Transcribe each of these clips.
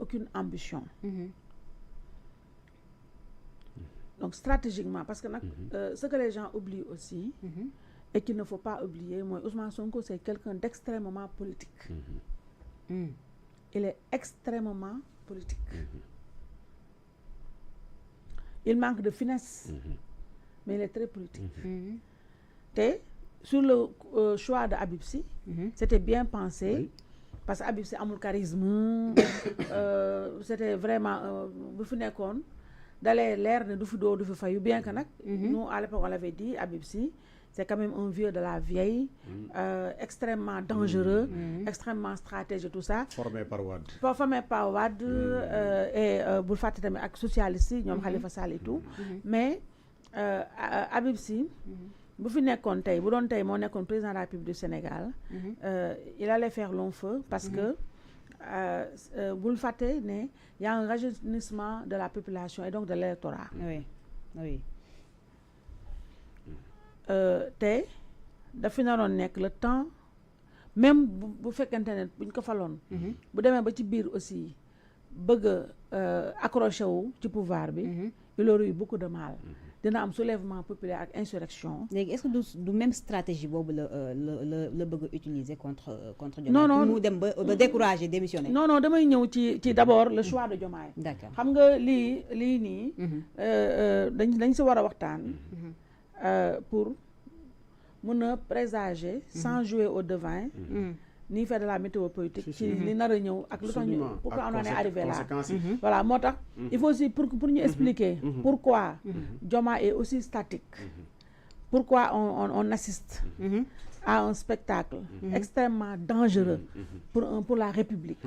aucune ambition. Donc stratégiquement, parce que ce que les gens oublient aussi, et qu'il ne faut pas oublier, moi, Ousmane Sonko, c'est quelqu'un d'extrêmement politique. Il est extrêmement politique. Il manque de finesse, mais il est très politique. Et sur le choix de Habib Sy, c'était bien pensé, parce que Habib Sy a un charisme, c'était vraiment, d'aller l'air de Doufoudo, Doufoufayu, bien que nous, à l'époque, on l'avait dit, Habib Sy, c'est quand même un vieux de la vieille, extrêmement dangereux, extrêmement stratège et tout ça. Formé par Wad. Formé par Wad, et Boulfat avec socialiste, nous Khalifa Sall et tout. Mais Habib Sy, bu fi nekkoon tey bu doon tey moo nekkoon président de la République du Sénégal, il allait faire long feu parce que bul fàtte ne y a un rajeunissement de la population et donc de l'électorat. Oui, oui. Tey dafi naroon nekk le temps même bu fekkente ne buñ ko faloon bu demee ba ci biir aussi bëgg accroché wu ci pouvoir bi, il aurait eu beaucoup de mal. Dina am soulèvement populaire ak insurrection. Est-ce que du même stratégie boobu le bëgg utiliser contre non non mu dem ba décourager démissionner. Non non damay ñëw ci d'abord le choix de Diomaye. D'accord. Xam nga lii nii dañ si war a waxtaan pour mun a présager sans jouer au devin ni faire de la météo politique ci li nar a ñëw ak lu tax ñu pourquoi on en est arrivé là. Voilà moo tax il faut aussi pour ñu expliquer pourquoi Diomaye est aussi statique, pourquoi on assiste à un spectacle extrêmement dangereux pour la République.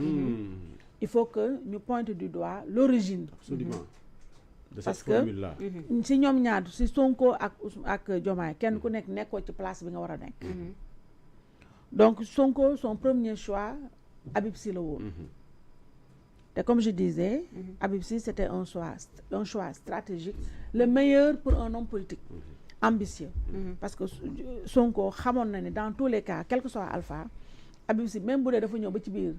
Il faut que ñu pointe du doigt l'origine. Absolument. De cette parce que formule-là. si ñoom ñaar si Sonko ak Diomaye kenn ku nekk nekkoo ci place bi nga war a nekk. Donc Sonko, son premier choix, Habib Sy la woon. Et comme je disais, Habib Sy c'était un choix stratégique, le meilleur pour un homme politique, ambitieux. Parce que Sonko xamoon na ne dans tous les cas, quel que soit Alpha, Habib Sy même bu dee dafa ñëw ba ci biir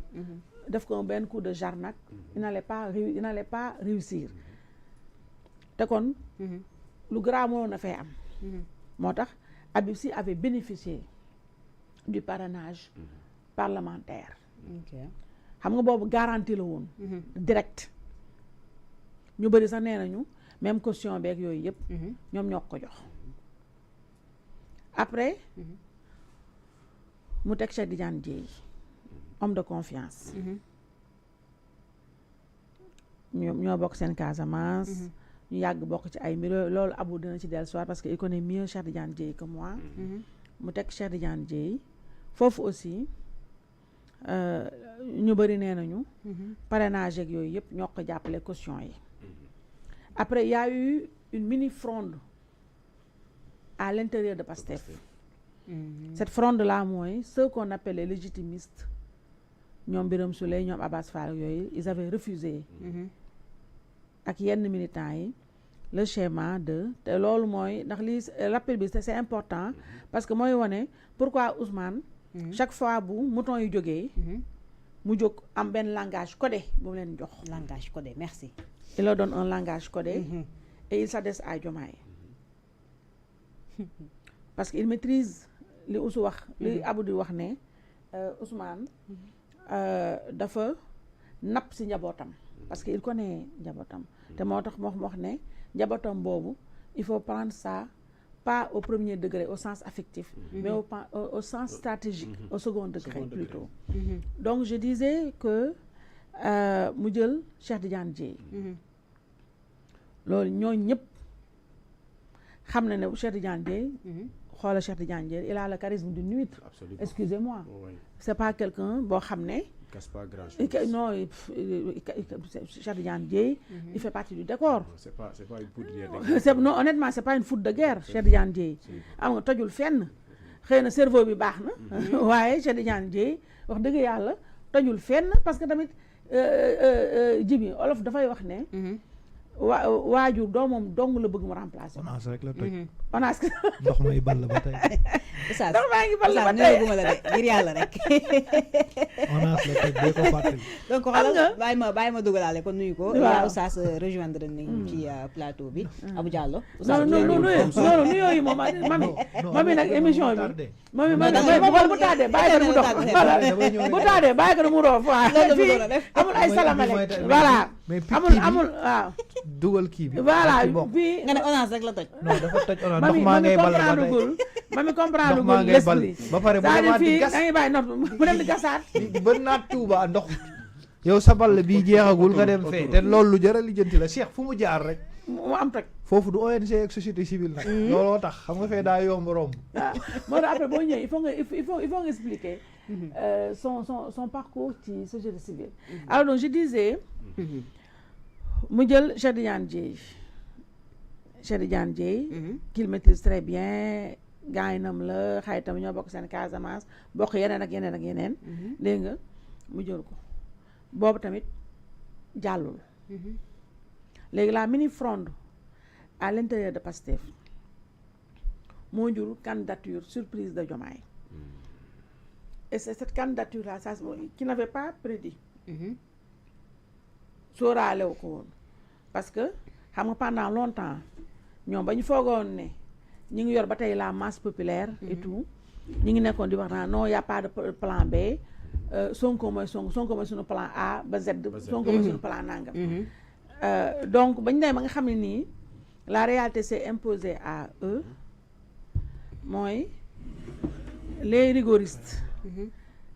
def ko benn coup de jarnac, il n'allait pas réussir. Te kon lu grave mënoon na fay am. Moo tax Habib Sy avait bénéficié du parrainage parlementaire. Xam nga boobu garantie la woon direct. Ñu bëri sax nee nañu même caution beeg yooyu yëpp ñoom ñoo ko jox. Après mu teg Cheikh Tidiane Dièye, homme de confiance. ñoo bokk seen Casamance. ñu yàgg bokk ci ay mbir loolu Abou dina ci dellu soir parce que il connaît mieux Cheikh Tidiane Dièye que moi. mu teg Cheikh Tidiane Dièye foofu aussi ñu bëri nee nañu parrainage ak yooyu yëpp ñoo ko jàppale caution yi. Après il y a eu une mini fronde à l'intérieur de Pastef. Cette fronde là mooy ceux qu'on appelle les légitimistes ñoom Birame Souleye ñoom Abass Fall yooyu ils avaient refusé ak yenn militants yi le schéma de te loolu mooy ndax lii rappel bi c'est important parce que mooy wane pourquoi Ousmane chaque fois bu mouton yu jógee mu jóg am benn langage codé bu mu leen jox. Langage codé, merci. Il leur donne un langage codé et il s'adresse à Diomaye parce qu'il maîtrise li Oussou wax li Abou di wax ne Ousmane dafa napp si njabootam parce que il connaît njabootam te moo tax moo wax ne njabootam boobu il faut prendre ça pas au premier degré au sens affectif mais au sens stratégique au second degré plutôt. Donc je disais que mu jël Cheikh Tidiane Dièye loolu ñoo ñëpp xam na ne Cheikh Tidiane Dièye xoola Cheikh Tidiane Dièye il a le charisme d'une huître. Excusez-moi. C'est pas quelqu'un boo xam ne casse pas grand-chose. Non, Cheikh Tidiane Dièye il fait partie du décor. C'est pas une poudrière de guerre. Non, honnêtement c'est pas une foudre de guerre Cheikh Tidiane Dièye am nga tojul fenn xëy na cerveau bi baax na waaye Cheikh Tidiane Dièye wax dëgg yàlla tojul fenn parce que tamit jibi olof dafay wax ne waajur doomam dong la bëgg mu remplacer. ONAS rek la toj. ONAS ndox may ball ba tey. ndox maa ngi ball ba tey la de ngir yàlla rek. ONAS la toj bee ko fàttali. donc xoolal bàyyi ma dugalaale kon nuyu ko. waaw Oustaz rejoindre nañu ci plateau bi. Abou Diallo. non nuyoo yi moom mami nag émission bi. mami bu tardé bàyyi ko mu dox. bu tardé bàyyi ko mu roof waaw. fii amul ay salamale voilà. amul waaw. dugal kii bi. voilà fii nga ne ONAS rek la toj. non dafa toj ONAS ndox maa ngay ball ba tey. mami comprendre ndox maa ngay ball ba pare bu demaat di gas da ngay bàyyi nopp mu dem di gasaat. ba naat Tuuba ndox. yow sa ball bii jeexagul nga dem fee te loolu lu jar a lijjanti la Cheikh fu mu jaar rek. mu am toj. foofu du ONG ak société civile nag. looloo tax xam nga fee daa yomb romb. moo tax après boo ñëwee il faut nga expliquer son parcours ci société civile. alors donc je disais. mu jël Cheikh Tidiane Dièye qu'il maîtrise très bien gaynam la xaritam ñoo bokk seen Casamance bokk yeneen ak yeneen dégg nga mu jël ko boobu tamit jàllul léegi la mini fronde à l'intérieur de Pastef moo jur candidature surprise de Diomaye et c'est cette candidature là ça qui n'avait pas prédit sóoraale wu ko woon parce que xam nga pendant longtemps ñoom ba ñu foogoon ne ñu ngi yor ba tey la masse populaire et tout ñu ngi nekkoon di wax naa non y a pas de plan B Sonko mooy suñu plan A ba Z Sonko mooy suñu plan nangam donc bañ demee ba nga xam ne nii la réalité s'est imposée à eux mooy les rigoristes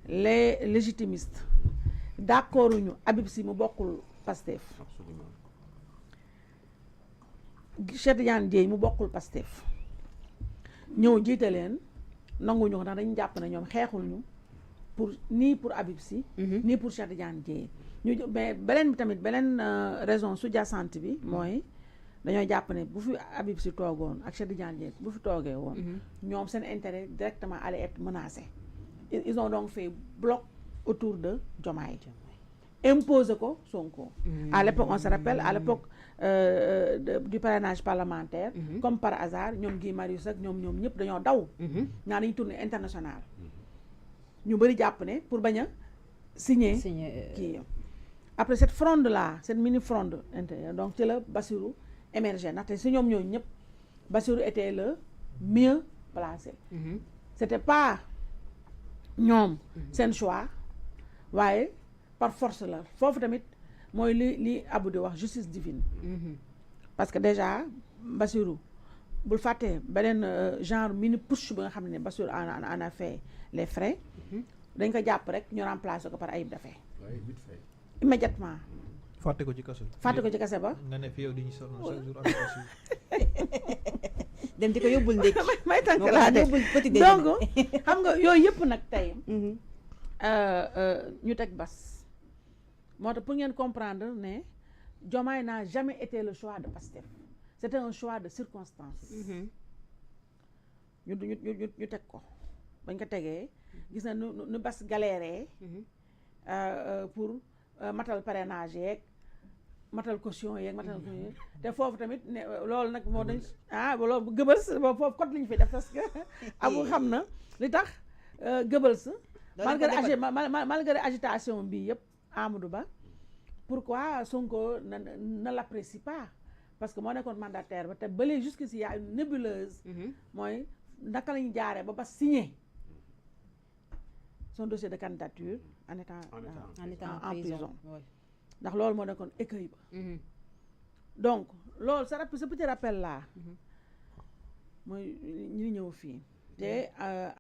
les légitimistes d'accord uñu Habib Sy mu bokkul Pastef Cheikh Tidiane Dièye mu bokkul Pastef ñëw jiite leen nanguñu ko ndax dañu jàpp ne ñoom xeexul ñu pour nii pour Habib Sy nii pour Cheikh Tidiane Dièye ñu mais beneen bi tamit beneen raison sous-jacente bi mooy dañoo jàpp ne bu fi Habib Sy toogoon ak Cheikh Tidiane Dièye bu fi toogee woon ñoom seen intérêt directement allait être menacé. Ils ont donc fait bloc autour de Diomaye imposé ko Sonko. À l'époque on se rappelle à l'époque du parrainage parlementaire comme par hasard ñoom Guy Marius ak ñoom ñëpp dañoo daw naa dañu tourné international ñu bëri jàpp ne pour bañ a signer kii après cette fronde là cette mini fronde intérieure donc ci la Bassirou émergé ndaxte si ñoom ñooñu ñëpp Bassirou était le mieux placé c'était pas ñoom seen choix waaye par force la foofu tamit mooy li Abou di wax justice divine parce que déjà Bassirou bul fàttee beneen genre mini push bi nga xam ne Bassirou en a fait les frais dañ ko jàpp rek ñu remplacer ko par Ayib Daffé immédiatement fàtte ko ci kaso ba nga ne fi yow di ñu sonn chaque jour dem di ko yóbbul ndékki may tànk laa de donc xam nga yooyu yëpp nag tey ñu teg bas moo tax pour ngeen comprendre ne Diomaye n'a jamais été le choix de Pastef c'était un choix de circonstance ñu teg ko bañ ko tegee gis na nu bas galéré pour matal parrainage yeeg matal caution yeeg matal ko yeeg te foofu tamit ne loolu nag moo dañ loolu Goebbels foofu code li ñu fi def parce que abu xam na li tax Goebbels malgré agitation bi yëpp Amadou Ba pourquoi Sonko ne l'apprécie pas parce que moo nekkoon mandataire ba te ba léegi jusqu'ici y a une nébuleuse mooy naka lañu jaaree ba signer son dossier de candidature en étant en prison ndax loolu moo nekkoon écueil ba donc loolu ce petit rappel là mooy ñu ñëw fii te